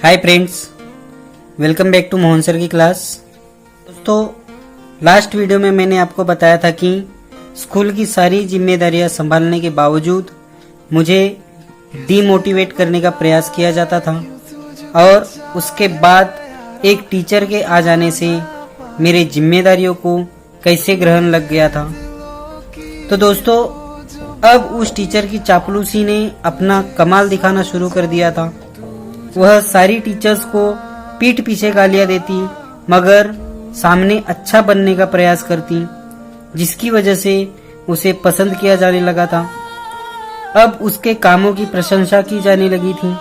Hi friends, welcome back to Mohan sir की class. दोस्तों, last video में मैंने आपको बताया था कि स्कूल की सारी जिम्मेदारियां संभालने के बावजूद मुझे डीमोटिवेट करने का प्रयास किया जाता था और उसके बाद एक टीचर के आ जाने से मेरे जिम्मेदारियों को कैसे ग्रहण लग गया था। तो दोस्तों, अब उस टीचर की चापलूसी ने अपना कमाल दिखाना शुरू कर दिया था। वह सारी टीचर्स को पीठ पीछे गालियां देती मगर सामने अच्छा बनने का प्रयास करती, जिसकी वजह से उसे पसंद किया जाने लगा था। अब उसके कामों की प्रशंसा की जाने लगी थी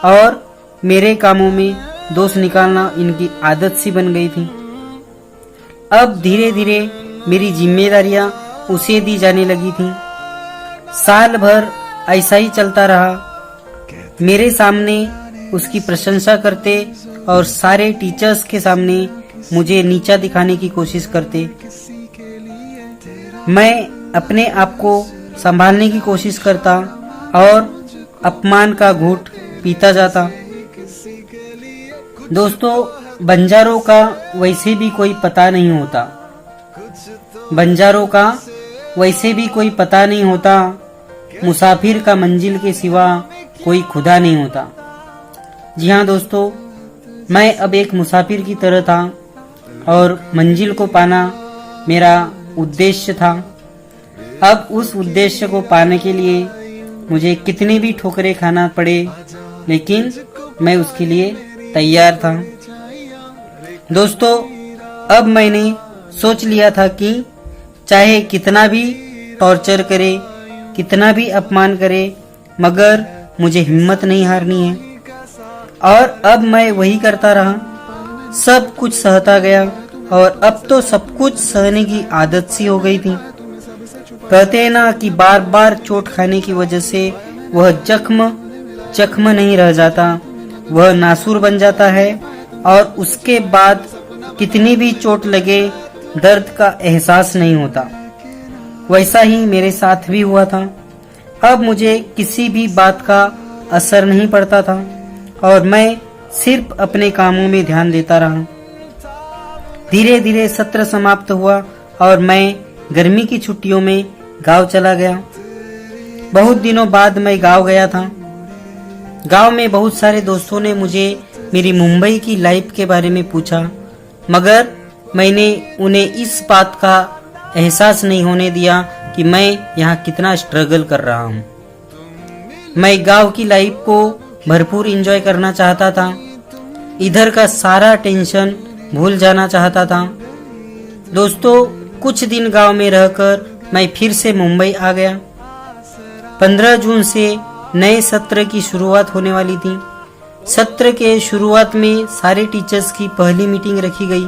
और मेरे कामों में दोष निकालना इनकी आदत सी बन गई थी। अब धीरे धीरे मेरी जिम्मेदारियां उसे दी जाने लगी थी। साल भर ऐसा ही चलता रहा। मेरे सामने उसकी प्रशंसा करते और सारे टीचर्स के सामने मुझे नीचा दिखाने की कोशिश करते। मैं अपने आप को संभालने की कोशिश करता और अपमान का घूंट पीता जाता। दोस्तों, बंजारों का वैसे भी कोई पता नहीं होता। बंजारों का वैसे भी कोई पता नहीं होता। मुसाफिर का मंजिल के सिवा कोई खुदा नहीं होता। जी हाँ दोस्तों, मैं अब एक मुसाफिर की तरह था और मंजिल को पाना मेरा उद्देश्य था। अब उस उद्देश्य को पाने के लिए मुझे कितनी भी ठोकरें खाना पड़े, लेकिन मैं उसके लिए तैयार था। दोस्तों, अब मैंने सोच लिया था कि चाहे कितना भी टॉर्चर करे, कितना भी अपमान करे, मगर मुझे हिम्मत नहीं हारनी है। और अब मैं वही करता रहा। सब कुछ सहता गया और अब तो सब कुछ सहने की आदत सी हो गई थी। कहते हैं ना कि बार बार चोट खाने की वजह से वह जख्म नहीं रह जाता, वह नासूर बन जाता है और उसके बाद कितनी भी चोट लगे दर्द का एहसास नहीं होता। वैसा ही मेरे साथ भी हुआ था। अब मुझे किसी भी बात का असर नहीं पड़ता था और मैं सिर्फ अपने कामों में ध्यान देता रहा। धीरे धीरे सत्र समाप्त हुआ और मैं गर्मी की छुट्टियों में गांव चला गया। बहुत दिनों बाद मैं गांव गया था। गांव में बहुत सारे दोस्तों ने मुझे मेरी मुंबई की लाइफ के बारे में पूछा, मगर मैंने उन्हें इस बात का एहसास नहीं होने दिया कि मैं यहाँ कितना स्ट्रगल कर रहा हूँ। मैं गांव की लाइफ को भरपूर एंजॉय करना चाहता था। इधर का सारा टेंशन भूल जाना चाहता था। दोस्तों, कुछ दिन गांव में रहकर मैं फिर से मुंबई आ गया। 15 जून से नए सत्र की शुरुआत होने वाली थी। सत्र के शुरुआत में सारे टीचर्स की पहली मीटिंग रखी गई।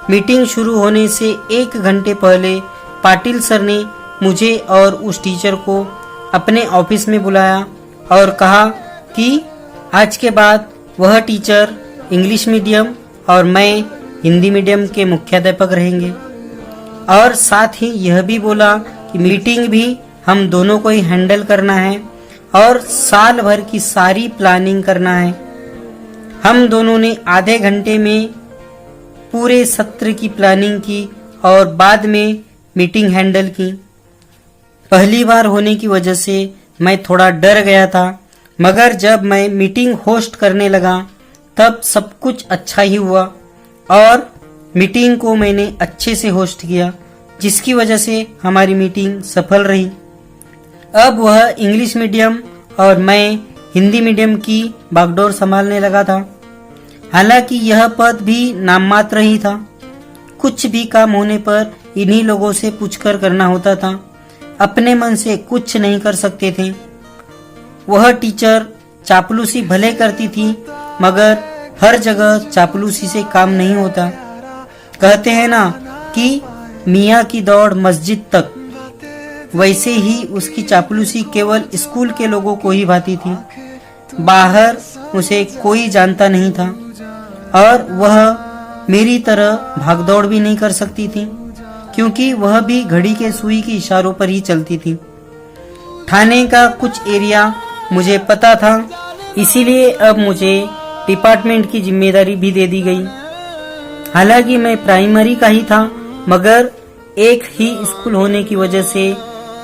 मीटिंग शुरू होने से 1 घंटे पहले पाटिल सर ने मुझे और उस टीचर को अपने ऑफिस में बुलाया और कहा कि आज के बाद वह टीचर इंग्लिश मीडियम और मैं हिंदी मीडियम के मुख्याध्यापक रहेंगे। और साथ ही यह भी बोला कि मीटिंग भी हम दोनों को ही हैंडल करना है और साल भर की सारी प्लानिंग करना है। हम दोनों ने आधे घंटे में पूरे सत्र की प्लानिंग की और बाद में मीटिंग हैंडल की। पहली बार होने की वजह से मैं थोड़ा डर गया था, मगर जब मैं मीटिंग होस्ट करने लगा तब सब कुछ अच्छा ही हुआ और मीटिंग को मैंने अच्छे से होस्ट किया, जिसकी वजह से हमारी मीटिंग सफल रही। अब वह इंग्लिश मीडियम और मैं हिंदी मीडियम की बागडोर संभालने लगा था। हालांकि यह पद भी नाम मात्र ही था। कुछ भी काम होने पर इन्हीं लोगों से पूछकर करना होता था। अपने मन से कुछ नहीं कर सकते थे। वह टीचर चापलूसी भले करती थी, मगर हर जगह चापलूसी से काम नहीं होता। कहते हैं ना कि मियाँ की दौड़ मस्जिद तक, वैसे ही उसकी चापलूसी केवल स्कूल के लोगों को ही भाती थी। बाहर उसे कोई जानता नहीं था और वह मेरी तरह भागदौड़ भी नहीं कर सकती थी, क्योंकि वह भी घड़ी के सुई के इशारों पर ही चलती थी। थाने का कुछ एरिया मुझे पता था, इसीलिए अब मुझे डिपार्टमेंट की जिम्मेदारी भी दे दी गई। हालांकि मैं प्राइमरी का ही था, मगर एक ही स्कूल होने की वजह से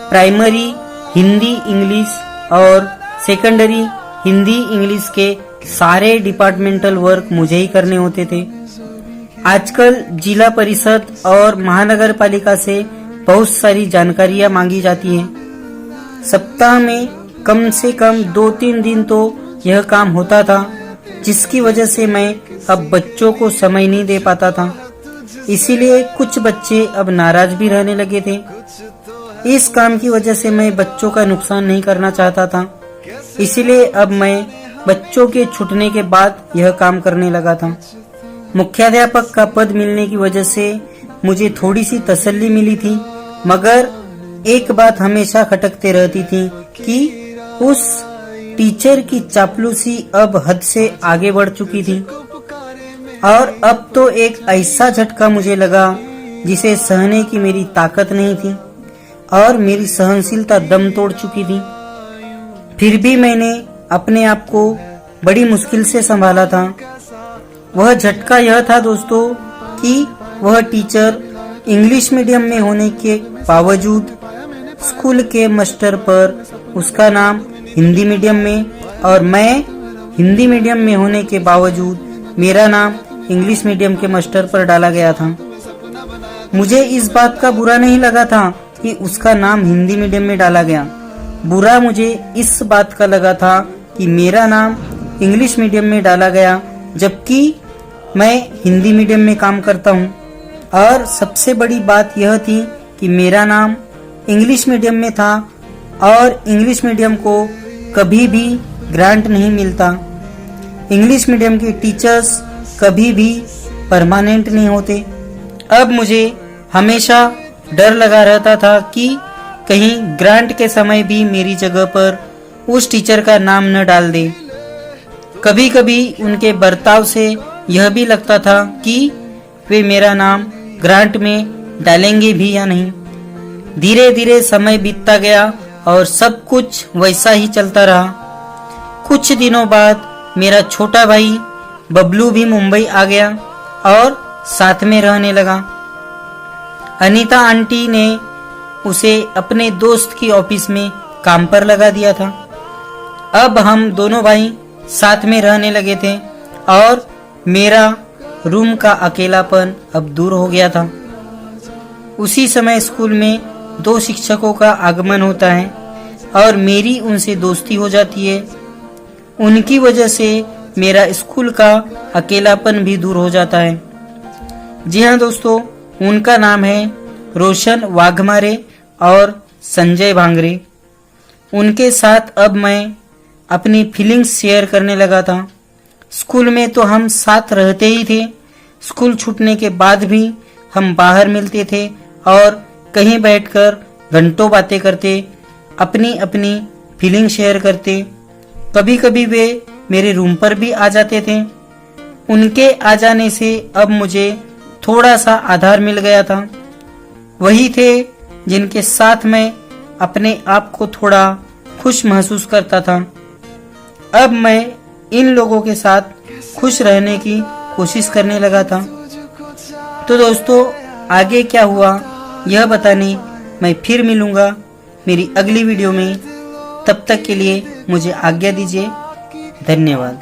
प्राइमरी हिंदी इंग्लिश और सेकेंडरी हिंदी इंग्लिश के सारे डिपार्टमेंटल वर्क मुझे ही करने होते थे। आजकल जिला परिषद और महानगर पालिका से बहुत सारी जानकारियां मांगी जाती हैं। सप्ताह में कम से कम 2-3 दिन तो यह काम होता था, जिसकी वजह से मैं अब बच्चों को समय नहीं दे पाता था। इसीलिए कुछ बच्चे अब नाराज भी रहने लगे थे। इस काम की वजह से मैं बच्चों का नुकसान नहीं करना चाहता था, इसीलिए अब मैं बच्चों के छूटने के बाद यह काम करने लगा था। मुख्याध्यापक का पद मिलने की वजह से मुझे थोड़ी सी तसल्ली मिली थी, मगर एक बात हमेशा खटकते रहती थी कि उस टीचर की चापलूसी अब हद से आगे बढ़ चुकी थी। और अब तो एक ऐसा झटका मुझे लगा जिसे सहने की मेरी ताकत नहीं थी और मेरी सहनशीलता दम तोड़ चुकी थी। फिर भी मैंने अपने आप को बड़ी मुश्किल से संभाला था। वह झटका यह था दोस्तों कि वह टीचर इंग्लिश मीडियम में होने के बावजूद स्कूल के मास्टर पर उसका नाम हिंदी मीडियम में, और मैं हिंदी मीडियम में होने के बावजूद मेरा नाम इंग्लिश मीडियम के मास्टर पर डाला गया था। मुझे इस बात का बुरा नहीं लगा था कि उसका नाम हिंदी मीडियम में डाला गया। बुरा मुझे इस बात का लगा था कि मेरा नाम इंग्लिश मीडियम में डाला गया, जबकि मैं हिंदी मीडियम में काम करता हूँ। और सबसे बड़ी बात यह थी कि मेरा नाम इंग्लिश मीडियम में था और इंग्लिश मीडियम को कभी भी ग्रांट नहीं मिलता। इंग्लिश मीडियम के टीचर्स कभी भी परमानेंट नहीं होते। अब मुझे हमेशा डर लगा रहता था कि कहीं ग्रांट के समय भी मेरी जगह पर उस टीचर का नाम न डाल दे। कभी कभी उनके बर्ताव से यह भी लगता था कि वे मेरा नाम ग्रांट में डालेंगे भी या नहीं। धीरे धीरे समय बीतता गया और सब कुछ वैसा ही चलता रहा। कुछ दिनों बाद मेरा छोटा भाई बबलू भी मुंबई आ गया और साथ में रहने लगा। अनीता आंटी ने उसे अपने दोस्त की ऑफिस में काम पर लगा दिया था। अब हम दोनों भाई साथ में रहने लगे थे और मेरा रूम का अकेलापन अब दूर हो गया था। उसी समय स्कूल में 2 शिक्षकों का आगमन होता है और मेरी उनसे दोस्ती हो जाती है। उनकी वजह से मेरा स्कूल का अकेलापन भी दूर हो जाता है। जी हाँ दोस्तों, उनका नाम है रोशन वाघमारे और संजय भांगरे। उनके साथ अब मैं अपनी फीलिंग्स शेयर करने लगा था। स्कूल में तो हम साथ रहते ही थे, स्कूल छूटने के बाद भी हम बाहर मिलते थे और कहीं बैठकर घंटों बातें करते, अपनी अपनी फीलिंग शेयर करते। कभी कभी वे मेरे रूम पर भी आ जाते थे। उनके आ जाने से अब मुझे थोड़ा सा आधार मिल गया था। वही थे जिनके साथ मैं अपने आप को थोड़ा खुश महसूस करता था। अब मैं इन लोगों के साथ खुश रहने की कोशिश करने लगा था। तो दोस्तों, आगे क्या हुआ यह बताने मैं फिर मिलूंगा मेरी अगली वीडियो में। तब तक के लिए मुझे आज्ञा दीजिए। धन्यवाद।